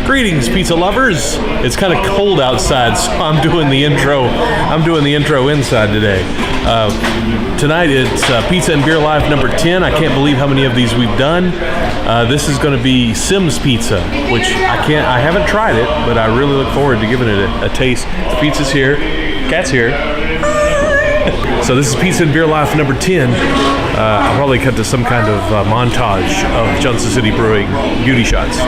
Greetings, pizza lovers. It's kind of cold outside, so I'm doing the intro. Inside today. Tonight it's Pizza and Beer Live number 10. I can't believe how many of these we've done. This is going to be Simms Pizza, which I haven't tried it, but I really look forward to giving it a taste. The pizza's here. Cat's here. So this is Pizza and Beer Live number 10. I'll probably cut to some kind of montage of Johnson City Brewing beauty shots.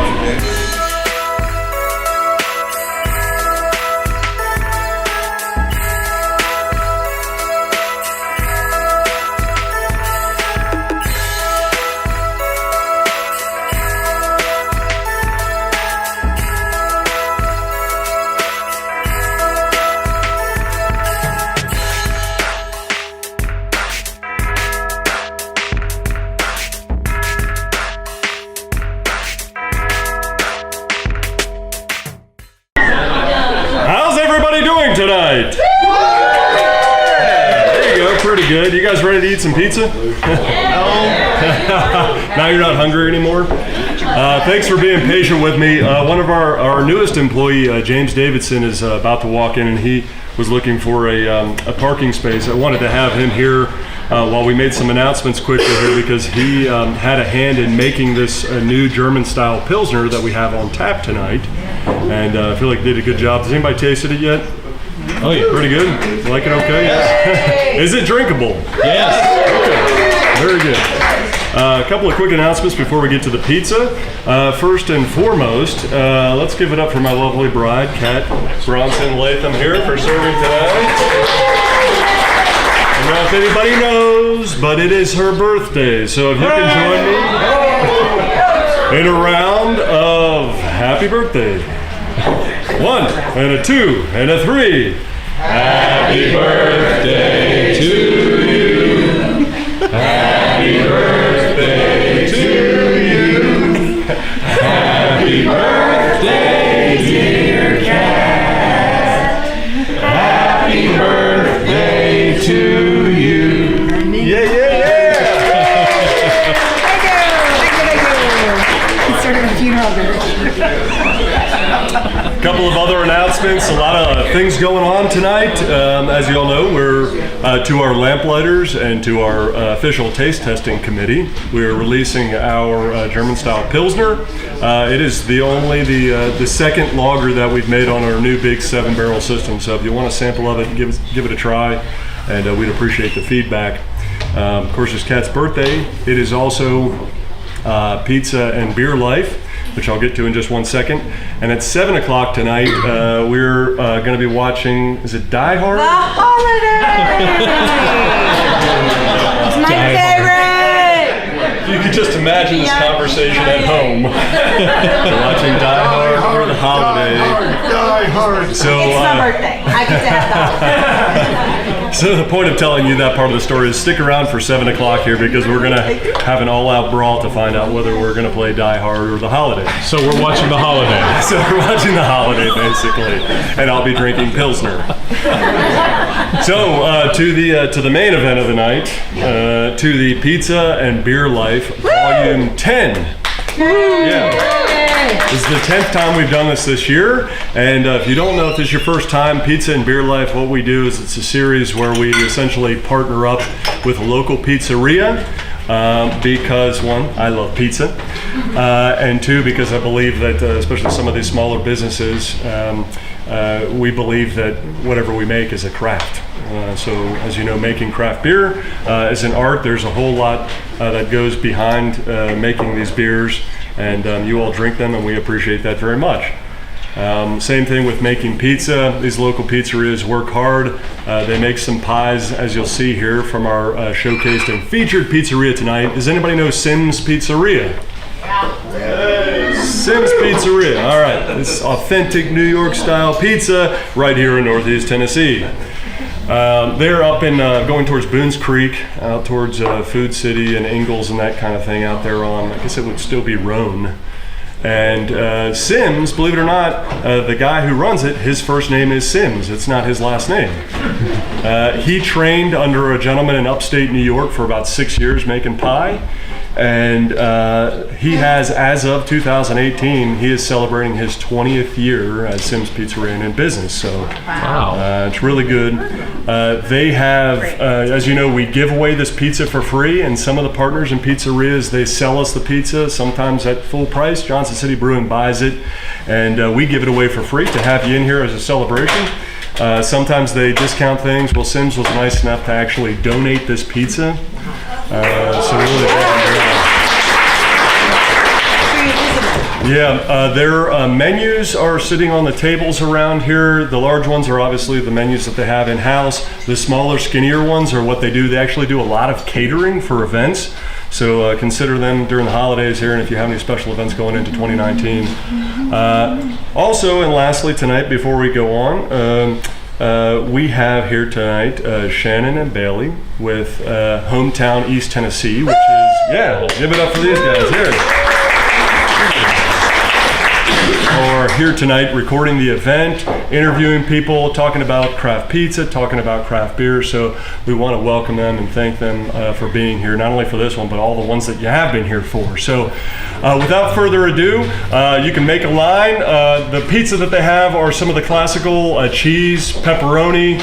Tonight. There you go, pretty good. You guys ready to eat some pizza? Now you're not hungry anymore? Thanks for being patient with me. One of our newest employee, James Davidson, is about to walk in, and he was looking for a parking space. I wanted to have him here while we made some announcements quickly here because he had a hand in making this new German-style Pilsner that we have on tap tonight. And I feel like he did a good job. Has anybody tasted it yet? Oh yeah, pretty good. You like it okay? Yes. Is it drinkable? Yes. Okay, very good. A couple of quick announcements before we get to the pizza. First and foremost, let's give it up for my lovely bride, Kat Bronson Latham here for serving tonight. I don't know if anybody knows, but it is her birthday, so if you can join me in a round of happy birthday. 1 and a 2 and a 3. Happy birthday to you. Happy birthday to you. Happy birthday, dear Cat. Happy birthday to you. Yeah. Thank you. It's sort of a funeral dirge. A couple of other announcements, a lot of things going on tonight. As you all know, we're to our lamplighters and to our official taste testing committee. We're releasing our German-style Pilsner. It is the second lager that we've made on our new big 7-barrel system. So if you want a sample of it, give it a try, and we'd appreciate the feedback. Of course, it's Kat's birthday. It is also Pizza and Beer Life, which I'll get to in just 1 second. And at 7 o'clock tonight, we're going to be watching, is it Die Hard? The Holiday! It's my favorite! You could just imagine this conversation at home. We're watching Die Hard for the holiday. Die Hard. So, it's my birthday. I get to have the holiday. So the point of telling you that part of the story is stick around for 7 o'clock here because we're going to have an all-out brawl to find out whether we're going to play Die Hard or the holiday. So we're watching the holiday. So we're watching the holiday, basically, and I'll be drinking Pilsner. So to the main event of the night, to the Pizza and Beer Life Volume 10. Yeah. This is the 10th time we've done this year, and if you don't know if this is your first time, Pizza and Beer Life, what we do is it's a series where we essentially partner up with a local pizzeria because, 1, I love pizza, and 2, because I believe that, especially some of these smaller businesses, we believe that whatever we make is a craft. So, as you know, making craft beer is an art. There's a whole lot that goes behind making these beers, and you all drink them, and we appreciate that very much. Same thing with making pizza. These local pizzerias work hard. They make some pies, as you'll see here from our showcased and featured pizzeria tonight. Does anybody know Simms Pizzaria? Yeah. Simms Pizzaria. All right, this authentic New York style pizza right here in Northeast Tennessee. They're up in going towards Boones Creek, out towards Food City and Ingalls and that kind of thing out there on, I guess it would still be Roan. And Simms, believe it or not, the guy who runs it, his first name is Simms. It's not his last name. He trained under a gentleman in upstate New York for about 6 years making pie. And he has, as of 2018, he is celebrating his 20th year at Simms Pizzeria and in business. So it's really good. They have, as you know, we give away this pizza for free, and some of the partners in pizzerias, they sell us the pizza, sometimes at full price. Johnson City Brewing buys it, and we give it away for free to have you in here as a celebration. Sometimes they discount things. Well, Simms was nice enough to actually donate this pizza. So really, their menus are sitting on the tables around here. The large ones are obviously the menus that they have in-house. The smaller, skinnier ones are what they do. They actually do a lot of catering for events. So consider them during the holidays here, and if you have any special events going into 2019. Also, and lastly tonight, before we go on, we have here tonight Shannon and Bailey with Hometown East Tennessee, which is, give it up for these guys here. Are here tonight recording the event, interviewing people, talking about craft pizza, talking about craft beer. So we want to welcome them and thank them for being here, not only for this one, but all the ones that you have been here for. So without further ado, you can make a line. The pizza that they have are some of the classical cheese, pepperoni.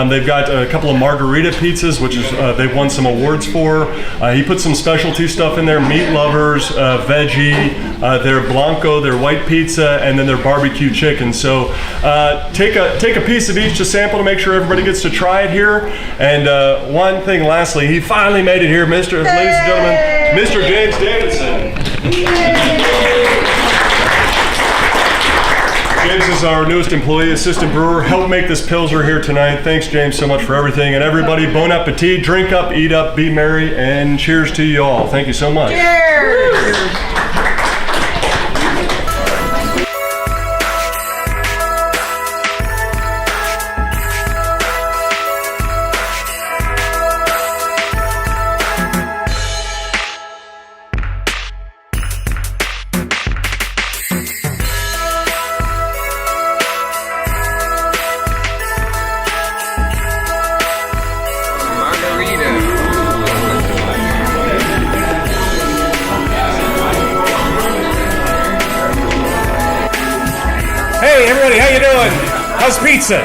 They've got a couple of margarita pizzas, which is they've won some awards for. He put some specialty stuff in there: meat lovers, veggie, their blanco, their white pizza, and then their barbecue chicken. So take a piece of each to sample to make sure everybody gets to try it here. And one thing, lastly, he finally made it here, ladies and gentlemen, Mr. James Davidson. James is our newest employee, assistant brewer, helped make this Pilsner here tonight. Thanks, James, so much for everything. And everybody, bon appetit, drink up, eat up, be merry, and cheers to you all. Thank you so much. Cheers! Hey everybody, how you doing? How's pizza?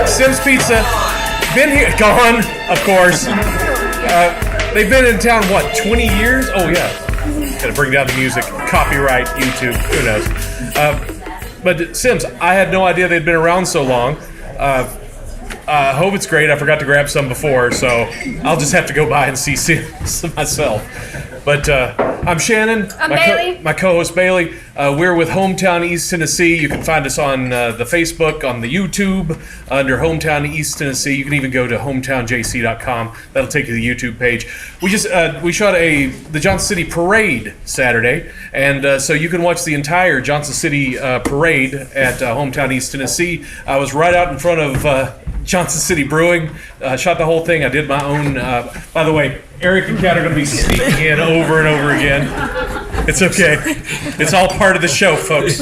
Simms Pizza, been here, gone, of course. They've been in town, 20 years? Oh yeah. Gotta bring down the music, copyright, YouTube, who knows. But Simms, I had no idea they'd been around so long. Hope it's great. I forgot to grab some before, so I'll just have to go by and see Simms myself. But I'm Shannon. I'm Bailey. My co-host Bailey. We're with Hometown East Tennessee. You can find us on the Facebook, on the YouTube, under Hometown East Tennessee. You can even go to hometownjc.com. That'll take you to the YouTube page. We shot the Johnson City Parade Saturday, and so you can watch the entire Johnson City Parade at Hometown East Tennessee. I was right out in front of Johnson City Brewing. Shot the whole thing. I did my own. By the way, Eric and Kat are going to be sneaking in over and over again. It's okay. It's all part of the show, folks.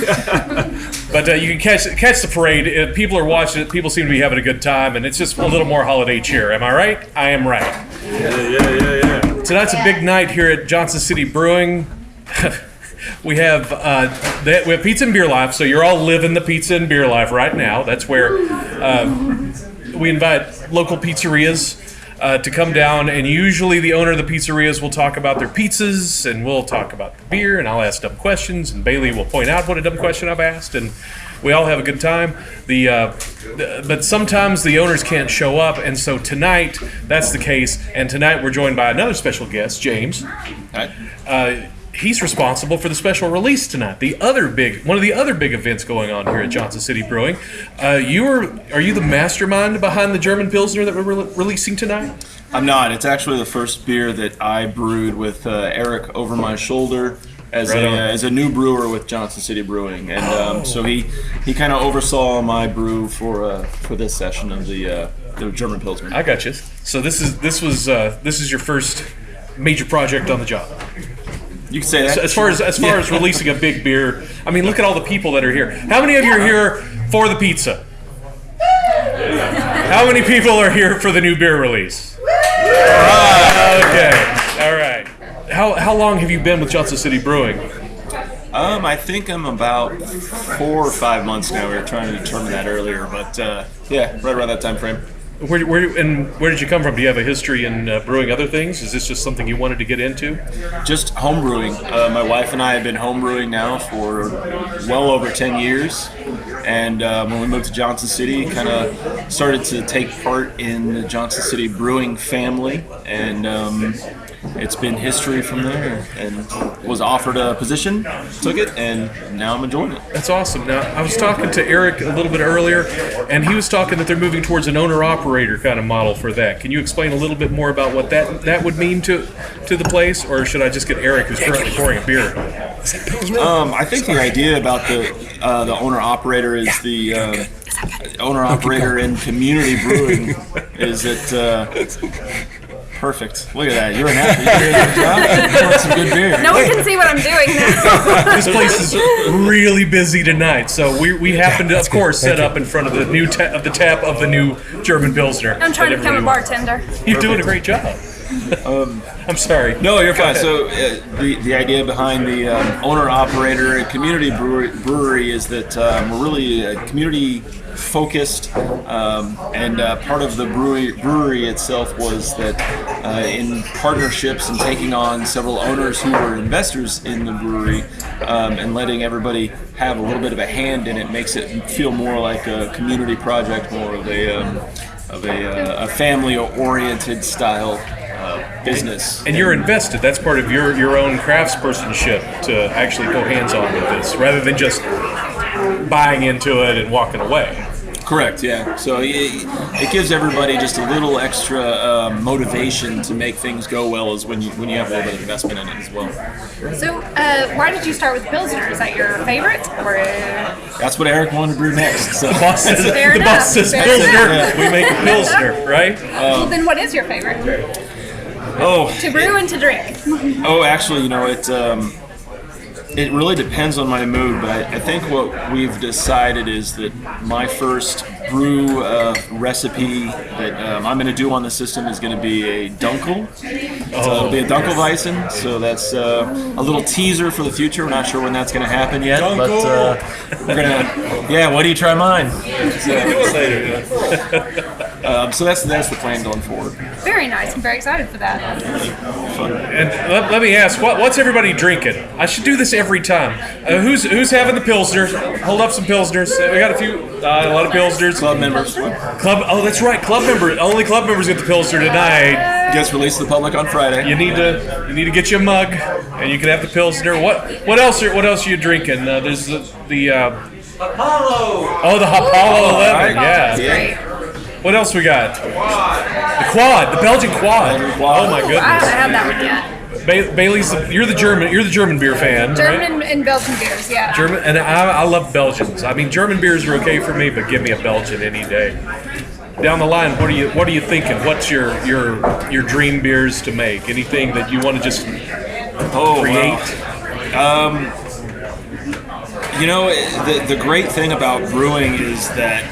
But you can catch the parade. People are watching it. People seem to be having a good time, and it's just a little more holiday cheer. Am I right? I am right. Yeah. Tonight's a big night here at Johnson City Brewing. We have pizza and beer life, so you're all living the pizza and beer life right now. That's where we invite local pizzerias to come down, and usually the owner of the pizzerias will talk about their pizzas, and we'll talk about the beer, and I'll ask dumb questions, and Bailey will point out what a dumb question I've asked, and we all have a good time. But sometimes the owners can't show up, and so tonight that's the case. And tonight we're joined by another special guest, James. Hi. He's responsible for the special release tonight. One of the other big events going on here at Johnson City Brewing. Are you the mastermind behind the German Pilsner that we're releasing tonight? I'm not. It's actually the first beer that I brewed with Eric over my shoulder as a new brewer with Johnson City Brewing, and so he kind of oversaw my brew for this session of the German Pilsner. I got you. So this is your first major project on the job. You can say that. So as far as releasing a big beer, I mean, look at all the people that are here. How many of you are here for the pizza? How many people are here for the new beer release? Okay, all right. how long have you been with Johnson City Brewing? I think I'm about 4 or 5 months now. We were trying to determine that earlier, but yeah, right around that time frame. Where did you come from? Do you have a history in brewing other things? Is this just something you wanted to get into? Just home brewing. My wife and I have been home brewing now for well over 10 years. And when we moved to Johnson City, kind of started to take part in the Johnson City Brewing family. And it's been history from there. And was offered a position, took it, and now I'm enjoying it. That's awesome. Now, I was talking to Eric a little bit earlier, and he was talking that they're moving towards an owner-operator kind of model for that. Can you explain a little bit more about what that would mean to the place, or should I just get Eric, who's currently pouring a beer? I think the idea about the owner-operator is the owner-operator in community brewing is that... Perfect. Look at that. You're an athlete. You're doing a good job. You're pouring some good beer. No one can see what I'm doing now. This place is really busy tonight, so we happen to, of course, set up in front of the new tap of the new German Pilsner. I'm trying to become a bartender. You're doing a great job. I'm sorry. No, you're fine. So the idea behind the owner-operator community brewery is that we're really a community focused, and part of the brewery itself was that in partnerships and taking on several owners who were investors in the brewery, and letting everybody have a little bit of a hand in it makes it feel more like a community project, more of a family-oriented style business. And you're invested. That's part of your own craftspersonship to actually go hands-on with this, rather than just buying into it and walking away. Correct, yeah. So it gives everybody just a little extra motivation to make things go well as when you have a little bit of investment in it as well. So, why did you start with Pilsner? Is that your favorite? Or That's what Eric wanted to brew next. So. The boss says Fair Pilsner. enough. We make a Pilsner, right? Well, then what is your favorite? To brew and to drink. Actually, it really depends on my mood, but I think what we've decided is that my first brew recipe that I'm going to do on the system is going to be a Dunkel. So it'll be a Dunkelweizen, so that's a little teaser for the future. We're not sure when that's going to happen yet, but we're going to, why do you try mine? So that's the plan going forward. Very nice. I'm very excited for that. And let me ask, what's everybody drinking? I should do this every time. Who's having the Pilsners? Hold up some Pilsners. We got a lot of Pilsners. Club members. Oh, that's right. Club members. Only club members get the Pilsner tonight. Gets released to the public on Friday. You need to get you a mug, and you can have the Pilsner. What else are you drinking? There's the Apollo. Oh, the Apollo 11. That's Yeah. great. What else we got? The quad, the Belgian quad. Oh my I haven't goodness. had that one yet. Bailey's, you're the German beer fan, right? German and Belgian beers, yeah. German, and I love Belgians. I mean, German beers are okay for me, but give me a Belgian any day. Down the line, what are you thinking? What's your dream beers to make? Anything that you want to just create? The great thing about brewing is that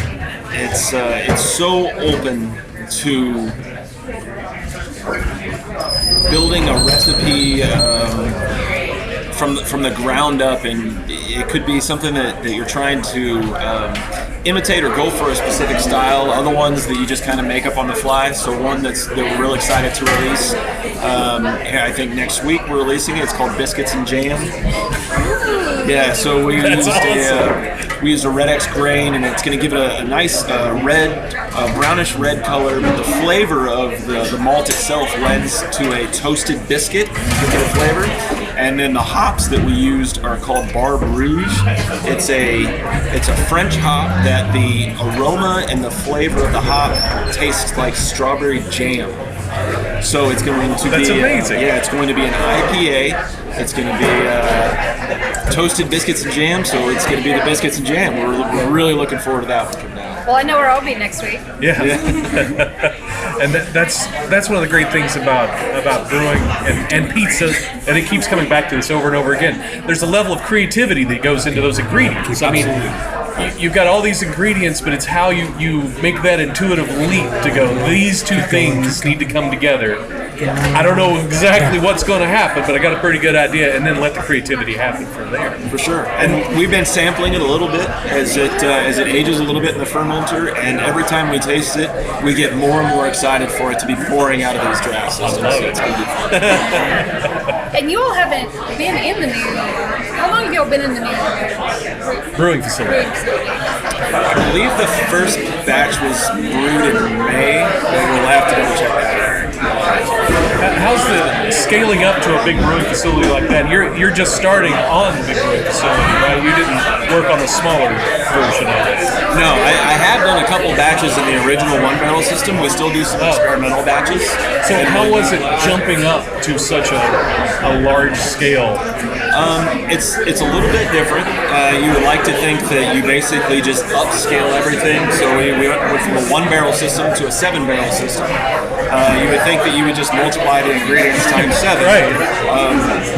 it's so open to building a recipe from the ground up, and it could be something that you're trying to imitate or go for a specific style. Other ones that you just kind of make up on the fly. So one that we're real excited to release. I think next week we're releasing it. It's called Biscuits and Jam. Yeah, so we used a Red X grain, and it's going to give it a nice brownish red color, but the flavor of the malt itself lends to a toasted biscuit to get a flavor. And then the hops that we used are called Brews. It's a French hop that the aroma and the flavor of the hop tastes like strawberry jam. So it's going to That's be amazing. It's going to be an IPA. It's going to be toasted biscuits and jam. So it's going to be the biscuits and jam. We're really looking forward to that one from now. Well, I know where I'll be next week. Yeah. And that's one of the great things about brewing and pizza, and it keeps coming back to this over and over again. There's a level of creativity that goes into those ingredients. I mean, you've got all these ingredients, but it's how you make that intuitive leap to go, these two things need to come together I don't know exactly what's going to happen, but I got a pretty good idea, and then let the creativity happen from there. For sure. And we've been sampling it a little bit as it ages a little bit in the fermenter, and every time we taste it, we get more and more excited for it to be pouring out of these draft systems. So it's gonna be fun. And you all haven't been in the new. How long have y'all been in the new Brewing facility. I believe the first batch was brewed in May, but we'll have to double check that. How's the scaling up to a big brewing facility like that? You're just starting on the big brewing facility, right? You didn't work on the smaller version of it. No, I have done a couple batches in the original one-barrel system. We still do some experimental batches. So how was it jumping up to such a large scale? It's a little bit different. You would like to think that you basically just upscale everything. So we went from a one-barrel system to a seven-barrel system. You would think that you would just multiply the ingredients times 7. Right.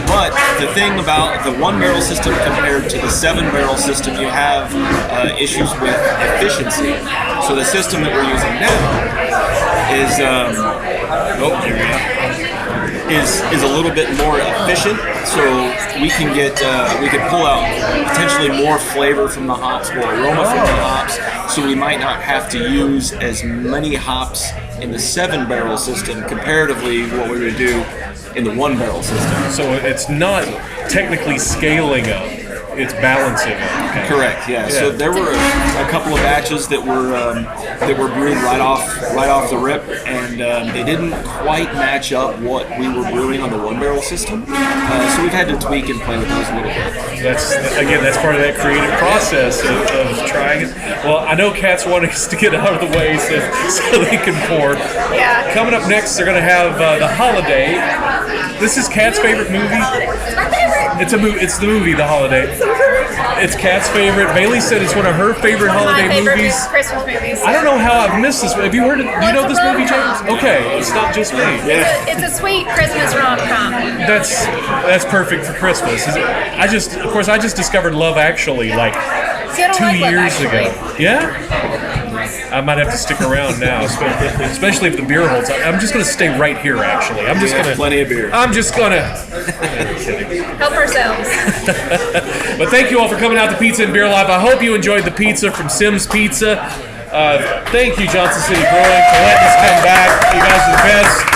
But the thing about the one-barrel system compared to the seven-barrel system, you have issues with efficiency. So the system that we're using now is is a little bit more efficient, so we can pull out potentially more flavor from the hops, more aroma from the hops, so we might not have to use as many hops in the 7-barrel system comparatively what we would do in the 1-barrel system. So it's not technically scaling up, it's balancing up. Okay. Correct. Yeah. So there were a couple of batches that were brewed right off the rip, and they didn't quite match up what we were brewing on the 1-barrel system. So we've had to tweak and play with those a little bit. That's part of that creative process of trying it. Well, I know Kat's wanting us to get out of the way so they can pour. Yeah. Coming up next, they're going to have the Holiday. This is Kat's favorite movie. It's my favorite. It's the movie The Holiday. It's Kat's favorite. Bailey said it's one of her favorite holiday My favorite movies. Christmas movies. I don't know how I've missed this. Have you heard it? Do you know this movie, James? Okay, it's not just me. It's a sweet Christmas rom-com. That's perfect for Christmas. I just discovered Love Actually like See, I don't 2 like Love years Actually. ago. Yeah? I might have to stick around now, especially if the beer holds. I'm just going to stay right here, actually. I'm just We have going to. plenty of beer. I'm just going to. Help ourselves. But thank you all for coming out to Pizza and Beer Live. I hope you enjoyed the pizza from Simms Pizza. Thank you, Johnson City Brewing, for letting us come back. You guys are the best.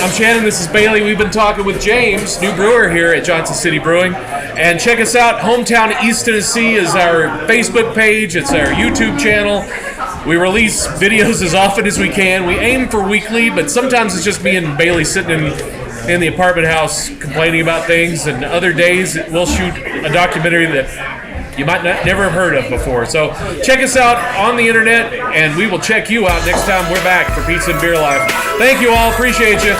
I'm Shannon, this is Bailey. We've been talking with James, new brewer here at Johnson City Brewing. And check us out, Hometown East Tennessee is our Facebook page, it's our YouTube channel. We release videos as often as we can. We aim for weekly, but sometimes it's just me and Bailey sitting in the apartment house complaining about things, and other days we'll shoot a documentary that you might never have heard of before. So check us out on the internet, and we will check you out next time we're back for Pizza and Beer Live. Thank you all. Appreciate you.